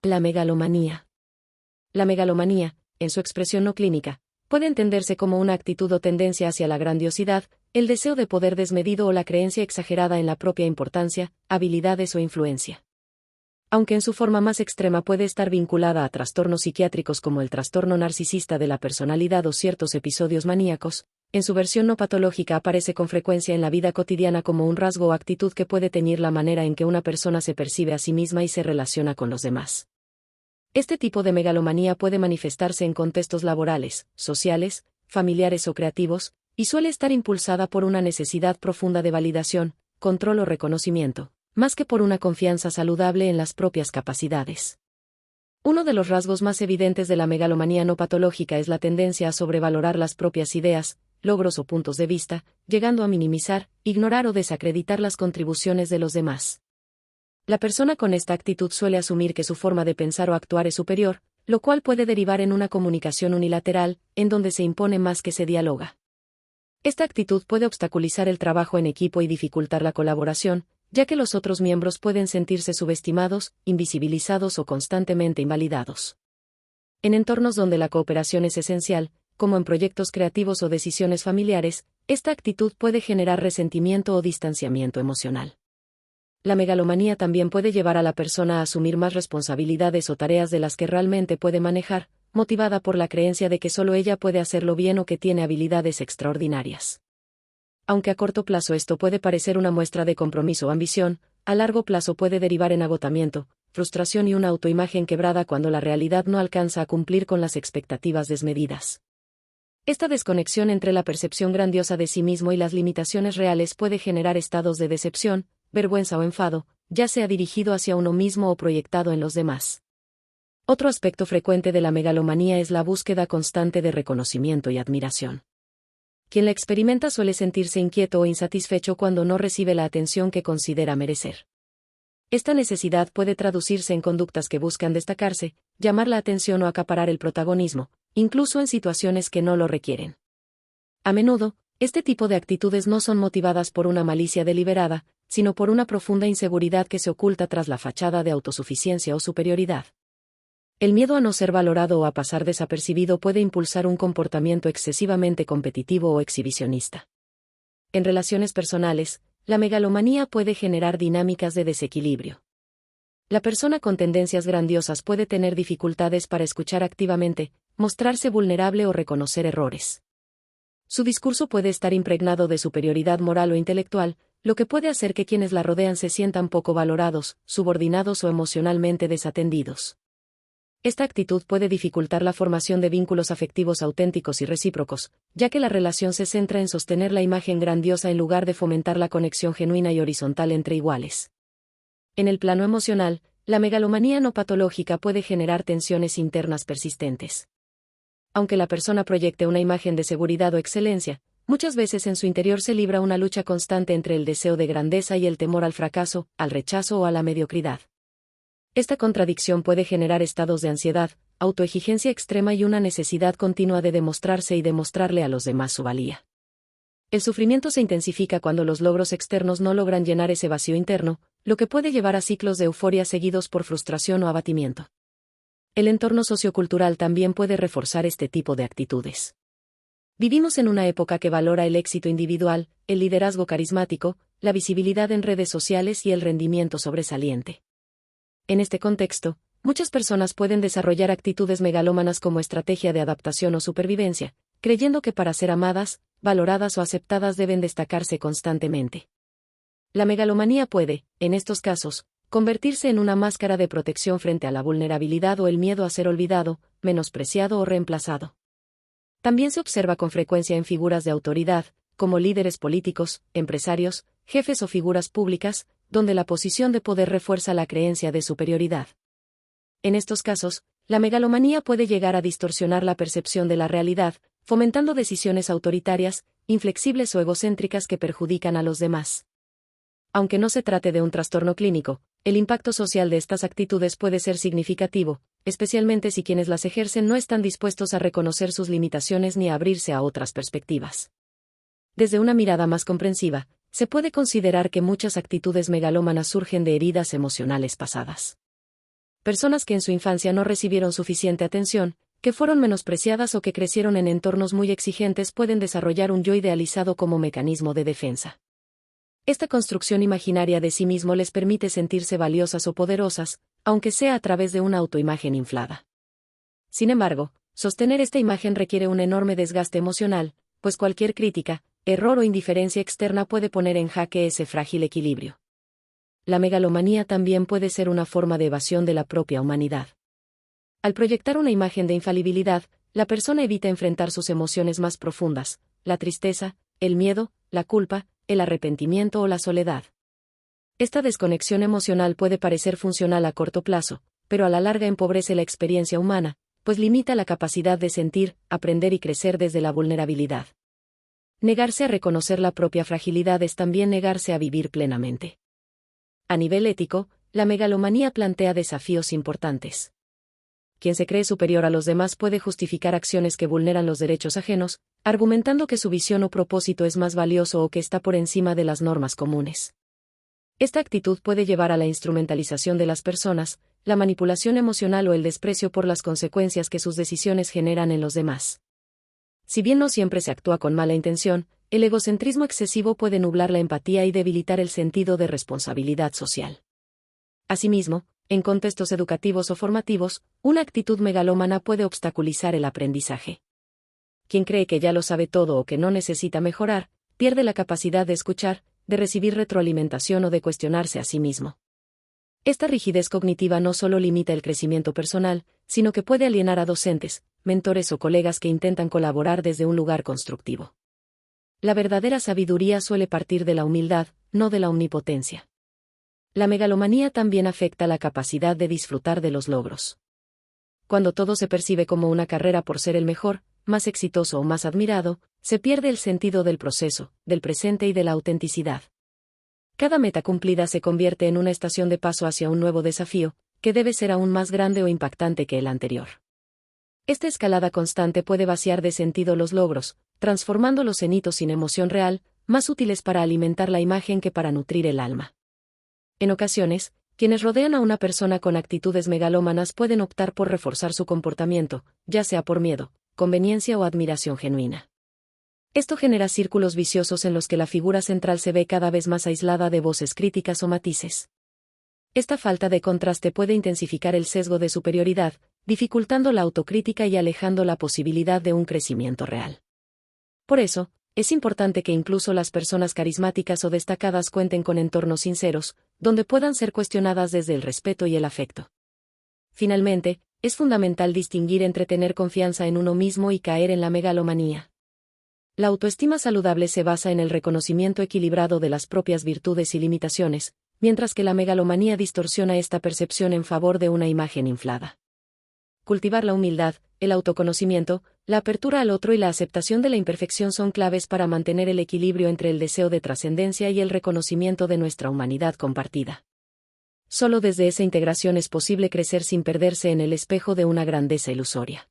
La megalomanía. La megalomanía, en su expresión no clínica, puede entenderse como una actitud o tendencia hacia la grandiosidad, el deseo de poder desmedido o la creencia exagerada en la propia importancia, habilidades o influencia. Aunque en su forma más extrema puede estar vinculada a trastornos psiquiátricos como el trastorno narcisista de la personalidad o ciertos episodios maníacos, en su versión no patológica aparece con frecuencia en la vida cotidiana como un rasgo o actitud que puede teñir la manera en que una persona se percibe a sí misma y se relaciona con los demás. Este tipo de megalomanía puede manifestarse en contextos laborales, sociales, familiares o creativos, y suele estar impulsada por una necesidad profunda de validación, control o reconocimiento, más que por una confianza saludable en las propias capacidades. Uno de los rasgos más evidentes de la megalomanía no patológica es la tendencia a sobrevalorar las propias ideas, logros o puntos de vista, llegando a minimizar, ignorar o desacreditar las contribuciones de los demás. La persona con esta actitud suele asumir que su forma de pensar o actuar es superior, lo cual puede derivar en una comunicación unilateral, en donde se impone más que se dialoga. Esta actitud puede obstaculizar el trabajo en equipo y dificultar la colaboración, ya que los otros miembros pueden sentirse subestimados, invisibilizados o constantemente invalidados. En entornos donde la cooperación es esencial, como en proyectos creativos o decisiones familiares, esta actitud puede generar resentimiento o distanciamiento emocional. La megalomanía también puede llevar a la persona a asumir más responsabilidades o tareas de las que realmente puede manejar, motivada por la creencia de que solo ella puede hacerlo bien o que tiene habilidades extraordinarias. Aunque a corto plazo esto puede parecer una muestra de compromiso o ambición, a largo plazo puede derivar en agotamiento, frustración y una autoimagen quebrada cuando la realidad no alcanza a cumplir con las expectativas desmedidas. Esta desconexión entre la percepción grandiosa de sí mismo y las limitaciones reales puede generar estados de decepción, vergüenza o enfado, ya sea dirigido hacia uno mismo o proyectado en los demás. Otro aspecto frecuente de la megalomanía es la búsqueda constante de reconocimiento y admiración. Quien la experimenta suele sentirse inquieto o insatisfecho cuando no recibe la atención que considera merecer. Esta necesidad puede traducirse en conductas que buscan destacarse, llamar la atención o acaparar el protagonismo, incluso en situaciones que no lo requieren. A menudo, este tipo de actitudes no son motivadas por una malicia deliberada, sino por una profunda inseguridad que se oculta tras la fachada de autosuficiencia o superioridad. El miedo a no ser valorado o a pasar desapercibido puede impulsar un comportamiento excesivamente competitivo o exhibicionista. En relaciones personales, la megalomanía puede generar dinámicas de desequilibrio. La persona con tendencias grandiosas puede tener dificultades para escuchar activamente, mostrarse vulnerable o reconocer errores. Su discurso puede estar impregnado de superioridad moral o intelectual, lo que puede hacer que quienes la rodean se sientan poco valorados, subordinados o emocionalmente desatendidos. Esta actitud puede dificultar la formación de vínculos afectivos auténticos y recíprocos, ya que la relación se centra en sostener la imagen grandiosa en lugar de fomentar la conexión genuina y horizontal entre iguales. En el plano emocional, la megalomanía no patológica puede generar tensiones internas persistentes. Aunque la persona proyecte una imagen de seguridad o excelencia, muchas veces en su interior se libra una lucha constante entre el deseo de grandeza y el temor al fracaso, al rechazo o a la mediocridad. Esta contradicción puede generar estados de ansiedad, autoexigencia extrema y una necesidad continua de demostrarse y demostrarle a los demás su valía. El sufrimiento se intensifica cuando los logros externos no logran llenar ese vacío interno, lo que puede llevar a ciclos de euforia seguidos por frustración o abatimiento. El entorno sociocultural también puede reforzar este tipo de actitudes. Vivimos en una época que valora el éxito individual, el liderazgo carismático, la visibilidad en redes sociales y el rendimiento sobresaliente. En este contexto, muchas personas pueden desarrollar actitudes megalómanas como estrategia de adaptación o supervivencia, creyendo que para ser amadas, valoradas o aceptadas deben destacarse constantemente. La megalomanía puede, en estos casos, convertirse en una máscara de protección frente a la vulnerabilidad o el miedo a ser olvidado, menospreciado o reemplazado. También se observa con frecuencia en figuras de autoridad, como líderes políticos, empresarios, jefes o figuras públicas, donde la posición de poder refuerza la creencia de superioridad. En estos casos, la megalomanía puede llegar a distorsionar la percepción de la realidad, fomentando decisiones autoritarias, inflexibles o egocéntricas que perjudican a los demás. Aunque no se trate de un trastorno clínico, el impacto social de estas actitudes puede ser significativo, especialmente si quienes las ejercen no están dispuestos a reconocer sus limitaciones ni a abrirse a otras perspectivas. Desde una mirada más comprensiva, se puede considerar que muchas actitudes megalómanas surgen de heridas emocionales pasadas. Personas que en su infancia no recibieron suficiente atención, que fueron menospreciadas o que crecieron en entornos muy exigentes pueden desarrollar un yo idealizado como mecanismo de defensa. Esta construcción imaginaria de sí mismo les permite sentirse valiosas o poderosas, aunque sea a través de una autoimagen inflada. Sin embargo, sostener esta imagen requiere un enorme desgaste emocional, pues cualquier crítica, error o indiferencia externa puede poner en jaque ese frágil equilibrio. La megalomanía también puede ser una forma de evasión de la propia humanidad. Al proyectar una imagen de infalibilidad, la persona evita enfrentar sus emociones más profundas, la tristeza, el miedo, la culpa, el arrepentimiento o la soledad. Esta desconexión emocional puede parecer funcional a corto plazo, pero a la larga empobrece la experiencia humana, pues limita la capacidad de sentir, aprender y crecer desde la vulnerabilidad. Negarse a reconocer la propia fragilidad es también negarse a vivir plenamente. A nivel ético, la megalomanía plantea desafíos importantes. Quien se cree superior a los demás puede justificar acciones que vulneran los derechos ajenos, argumentando que su visión o propósito es más valioso o que está por encima de las normas comunes. Esta actitud puede llevar a la instrumentalización de las personas, la manipulación emocional o el desprecio por las consecuencias que sus decisiones generan en los demás. Si bien no siempre se actúa con mala intención, el egocentrismo excesivo puede nublar la empatía y debilitar el sentido de responsabilidad social. Asimismo, en contextos educativos o formativos, una actitud megalómana puede obstaculizar el aprendizaje. Quien cree que ya lo sabe todo o que no necesita mejorar, pierde la capacidad de escuchar, de recibir retroalimentación o de cuestionarse a sí mismo. Esta rigidez cognitiva no solo limita el crecimiento personal, sino que puede alienar a docentes, mentores o colegas que intentan colaborar desde un lugar constructivo. La verdadera sabiduría suele partir de la humildad, no de la omnipotencia. La megalomanía también afecta la capacidad de disfrutar de los logros. Cuando todo se percibe como una carrera por ser el mejor, más exitoso o más admirado, se pierde el sentido del proceso, del presente y de la autenticidad. Cada meta cumplida se convierte en una estación de paso hacia un nuevo desafío, que debe ser aún más grande o impactante que el anterior. Esta escalada constante puede vaciar de sentido los logros, transformándolos en hitos sin emoción real, más útiles para alimentar la imagen que para nutrir el alma. En ocasiones, quienes rodean a una persona con actitudes megalómanas pueden optar por reforzar su comportamiento, ya sea por miedo, conveniencia o admiración genuina. Esto genera círculos viciosos en los que la figura central se ve cada vez más aislada de voces críticas o matices. Esta falta de contraste puede intensificar el sesgo de superioridad, dificultando la autocrítica y alejando la posibilidad de un crecimiento real. Por eso, es importante que incluso las personas carismáticas o destacadas cuenten con entornos sinceros, donde puedan ser cuestionadas desde el respeto y el afecto. Finalmente, es fundamental distinguir entre tener confianza en uno mismo y caer en la megalomanía. La autoestima saludable se basa en el reconocimiento equilibrado de las propias virtudes y limitaciones, mientras que la megalomanía distorsiona esta percepción en favor de una imagen inflada. Cultivar la humildad, el autoconocimiento, la apertura al otro y la aceptación de la imperfección son claves para mantener el equilibrio entre el deseo de trascendencia y el reconocimiento de nuestra humanidad compartida. Solo desde esa integración es posible crecer sin perderse en el espejo de una grandeza ilusoria.